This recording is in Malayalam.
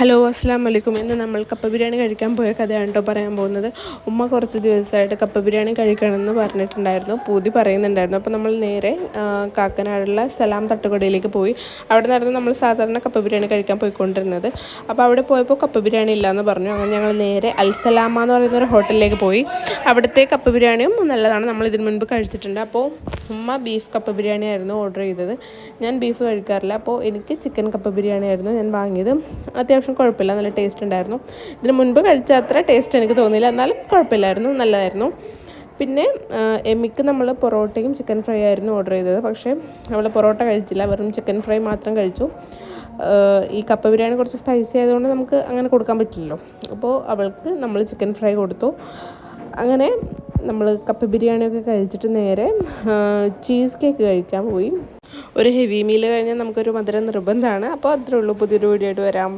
ഹലോ അസ്സാം വലൈക്കും. ഇന്ന് നമ്മൾ കപ്പ ബിരിയാണി കഴിക്കാൻ പോയ കഥയാണ് കേട്ടോ പറയാൻ പോകുന്നത്. ഉമ്മ കുറച്ച് ദിവസമായിട്ട് കപ്പ ബിരിയാണി കഴിക്കണമെന്ന് പറഞ്ഞിട്ടുണ്ടായിരുന്നു, പൂതി പറയുന്നുണ്ടായിരുന്നു. അപ്പോൾ നമ്മൾ നേരെ കാക്കനാടുള്ള സലാം തട്ടുകടയിലേക്ക് പോയി. അവിടെ നിന്നായിരുന്നു നമ്മൾ സാധാരണ കപ്പ ബിരിയാണി കഴിക്കാൻ പോയിക്കൊണ്ടിരുന്നത്. അപ്പോൾ അവിടെ പോയപ്പോൾ കപ്പ ബിരിയാണി ഇല്ലയെന്ന് പറഞ്ഞു. അങ്ങനെ ഞങ്ങൾ നേരെ അൽസലാമ എന്ന് പറയുന്നൊരു ഹോട്ടലിലേക്ക് പോയി. അവിടുത്തെ കപ്പ ബിരിയാണിയും നല്ലതാണ്, നമ്മൾ ഇതിന് മുൻപ് കഴിച്ചിട്ടുണ്ട്. അപ്പോൾ ഉമ്മ ബീഫ് കപ്പ ബിരിയാണി ആയിരുന്നു ഓർഡർ ചെയ്തത്. ഞാൻ ബീഫ് കഴിക്കാറില്ല, അപ്പോൾ എനിക്ക് ചിക്കൻ കപ്പ ബിരിയാണി ആയിരുന്നു ഞാൻ വാങ്ങിയത്. അത്യാവശ്യം കുഴപ്പമില്ല, നല്ല ടേസ്റ്റ് ഉണ്ടായിരുന്നു. ഇതിന് മുൻപ് കഴിച്ച അത്ര ടേസ്റ്റ് എനിക്ക് തോന്നിയില്ല, എന്നാലും കുഴപ്പമില്ലായിരുന്നു, നല്ലതായിരുന്നു. പിന്നെ എമ്മിക്ക് നമ്മൾ പൊറോട്ടയും ചിക്കൻ ഫ്രൈ ആയിരുന്നു ഓർഡർ ചെയ്തത്. പക്ഷേ അവൾ പൊറോട്ട കഴിച്ചില്ല, വെറും ചിക്കൻ ഫ്രൈ മാത്രം കഴിച്ചു. ഈ കപ്പ ബിരിയാണി കുറച്ച് സ്പൈസി ആയതുകൊണ്ട് നമുക്ക് അങ്ങനെ കൊടുക്കാൻ പറ്റില്ലല്ലോ. അപ്പോൾ അവൾക്ക് നമ്മൾ ചിക്കൻ ഫ്രൈ കൊടുത്തു. അങ്ങനെ നമ്മൾ കപ്പ ബിരിയാണിയൊക്കെ കഴിച്ചിട്ട് നേരെ ചീസ് കേക്ക് കഴിക്കാൻ പോയി. ഒരു ഹെവി മീൽ കഴിഞ്ഞാൽ നമുക്കൊരു മധുരം നിർബന്ധമാണ്. അപ്പോൾ അത്രേ ഉള്ളൂ. പുതിയൊരു വീഡിയോ ആയിട്ട് വരാം.